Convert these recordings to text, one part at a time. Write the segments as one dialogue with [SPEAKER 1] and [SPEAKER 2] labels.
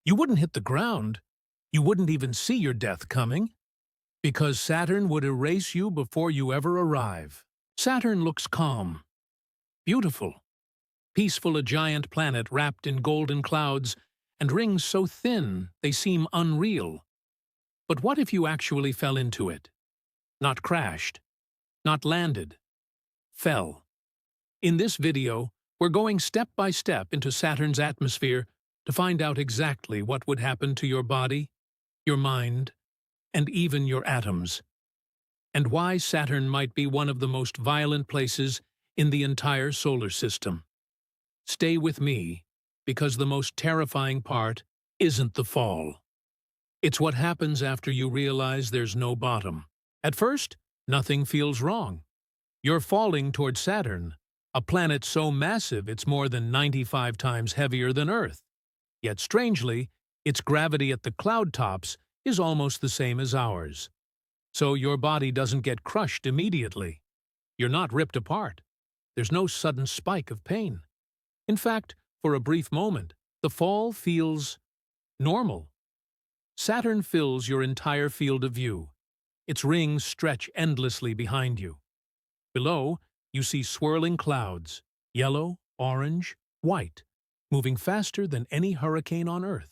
[SPEAKER 1] You wouldn't hit the ground. You wouldn't even see your death coming, because Saturn would erase you before you ever arrive. Saturn looks calm, beautiful, peaceful, a giant planet wrapped in golden clouds and rings so thin they seem unreal. But what if you actually fell into it? Not crashed, not landed, fell. In this video, we're going step by step into Saturn's atmosphere to find out exactly what would happen to your body, your mind, and even your atoms, and why Saturn might be one of the most violent places in the entire solar system. Stay with me, because the most terrifying part isn't the fall. It's what happens after you realize there's no bottom. At first, nothing feels wrong. You're falling toward Saturn, a planet so massive it's more than 95 times heavier than Earth. Yet strangely, its gravity at the cloud tops is almost the same as ours. So your body doesn't get crushed immediately. You're not ripped apart. There's no sudden spike of pain. In fact, for a brief moment, the fall feels normal. Saturn fills your entire field of view. Its rings stretch endlessly behind you. Below, you see swirling clouds, yellow, orange, white, moving faster than any hurricane on Earth.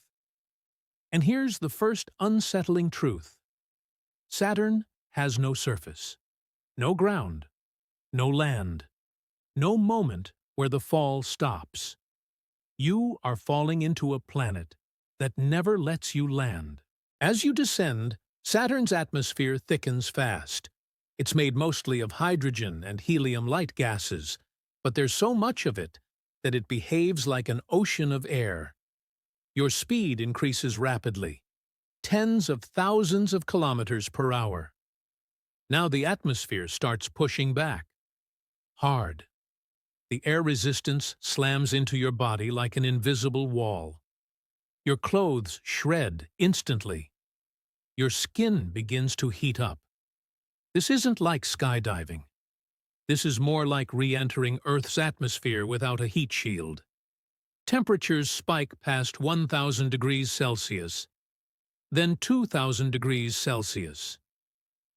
[SPEAKER 1] And here's the first unsettling truth. Saturn has no surface, no ground, no land, no moment where the fall stops. You are falling into a planet that never lets you land. As you descend, Saturn's atmosphere thickens fast. It's made mostly of hydrogen and helium light gases, but there's so much of it that it behaves like an ocean of air. Your speed increases rapidly, tens of thousands of kilometers per hour. Now the atmosphere starts pushing back. Hard. The air resistance slams into your body like an invisible wall. Your clothes shred instantly. Your skin begins to heat up. This isn't like skydiving. This is more like re-entering Earth's atmosphere without a heat shield. Temperatures spike past 1,000 degrees Celsius, then 2,000 degrees Celsius.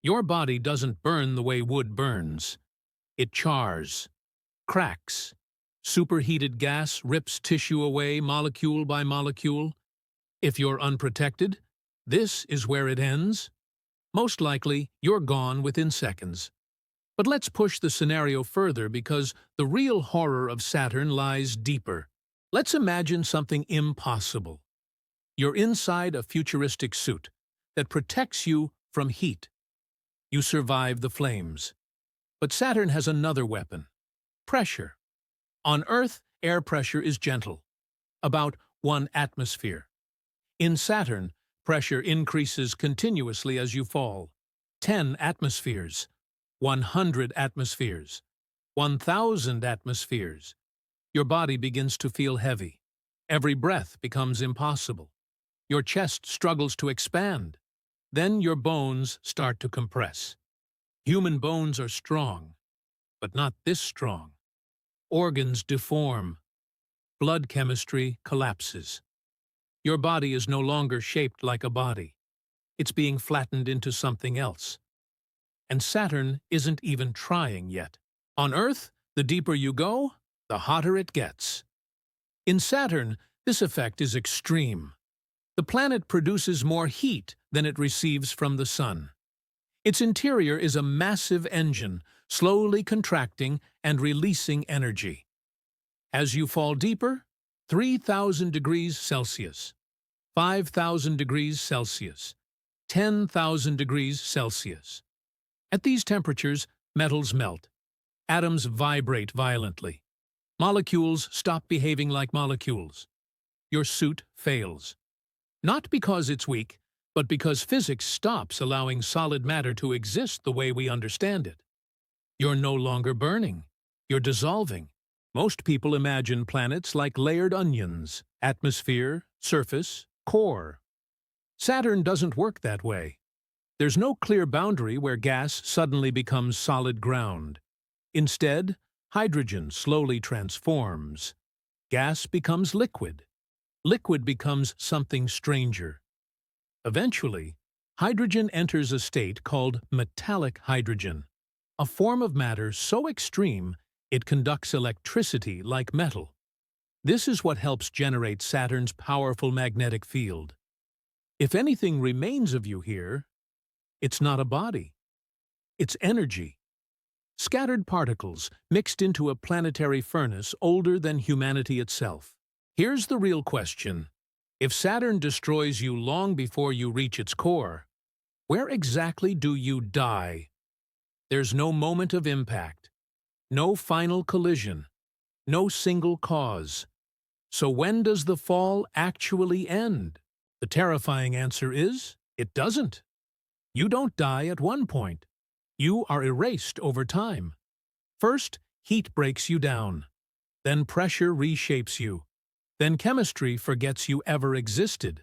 [SPEAKER 1] Your body doesn't burn the way wood burns. It chars, cracks. Superheated gas rips tissue away molecule by molecule. If you're unprotected, this is where it ends. Most likely, you're gone within seconds. But let's push the scenario further because the real horror of Saturn lies deeper. Let's imagine something impossible. You're inside a futuristic suit that protects you from heat. You survive the flames. But Saturn has another weapon: pressure. On Earth, air pressure is gentle, about 1 atmosphere. In Saturn, pressure increases continuously as you fall. 10 atmospheres, 100 atmospheres, 1,000 atmospheres. Your body begins to feel heavy. Every breath becomes impossible. Your chest struggles to expand. Then your bones start to compress. Human bones are strong, but not this strong. Organs deform. Blood chemistry collapses. Your body is no longer shaped like a body. It's being flattened into something else. And Saturn isn't even trying yet. On Earth, the deeper you go, the hotter it gets. In Saturn, this effect is extreme. The planet produces more heat than it receives from the Sun. Its interior is a massive engine, slowly contracting and releasing energy. As you fall deeper, 3,000 degrees Celsius, 5,000 degrees Celsius, 10,000 degrees Celsius. At these temperatures, metals melt. Atoms vibrate violently. Molecules stop behaving like molecules. Your suit fails. Not because it's weak, but because physics stops allowing solid matter to exist the way we understand it. You're no longer burning. You're dissolving. Most people imagine planets like layered onions: atmosphere, surface, core. Saturn doesn't work that way. There's no clear boundary where gas suddenly becomes solid ground. Instead, hydrogen slowly transforms. Gas becomes liquid. liquid becomes something stranger. Eventually, hydrogen enters a state called metallic hydrogen, a form of matter so extreme it conducts electricity like metal. This is what helps generate Saturn's powerful magnetic field. If anything remains of you here, it's not a body. It's energy. Scattered particles mixed into a planetary furnace older than humanity itself. Here's the real question. If Saturn destroys you long before you reach its core, where exactly do you die? There's no moment of impact, no final collision, no single cause. So when does the fall actually end? The terrifying answer is, it doesn't. You don't die at one point. You are erased over time. First, heat breaks you down. Then pressure reshapes you. Then chemistry forgets you ever existed.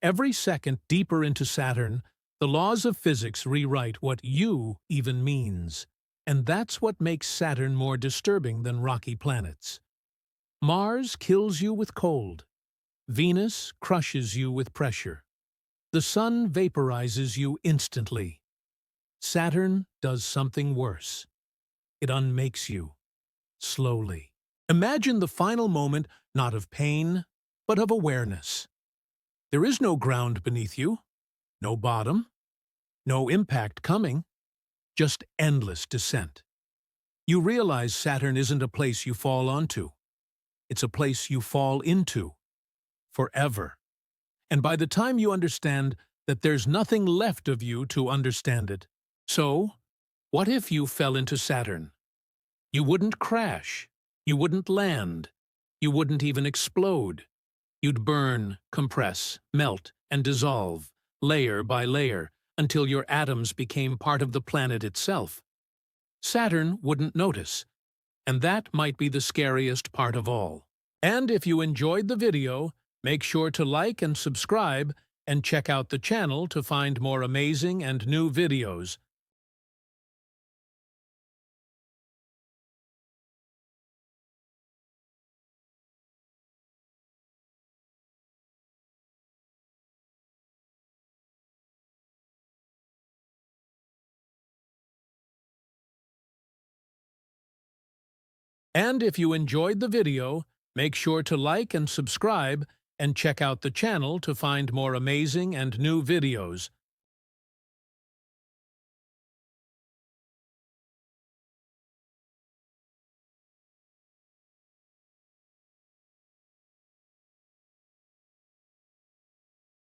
[SPEAKER 1] Every second deeper into Saturn, the laws of physics rewrite what you even means. And that's what makes Saturn more disturbing than rocky planets. Mars kills you with cold. Venus crushes you with pressure. The sun vaporizes you instantly. Saturn does something worse. It unmakes you, slowly. Imagine the final moment not of pain, but of awareness. There is no ground beneath you, no bottom, no impact coming, just endless descent. You realize Saturn isn't a place you fall onto. It's a place you fall into, forever. And by the time you understand that there's nothing left of you to understand it. So, what if you fell into Saturn? You wouldn't crash. You wouldn't land. You wouldn't even explode. You'd burn, compress, melt, and dissolve, layer by layer, until your atoms became part of the planet itself. Saturn wouldn't notice, and that might be the scariest part of all. And if you enjoyed the video, make sure to like and subscribe, and check out the channel to find more amazing and new videos. And if you enjoyed the video, make sure to like and subscribe, and check out the channel to find more amazing and new videos.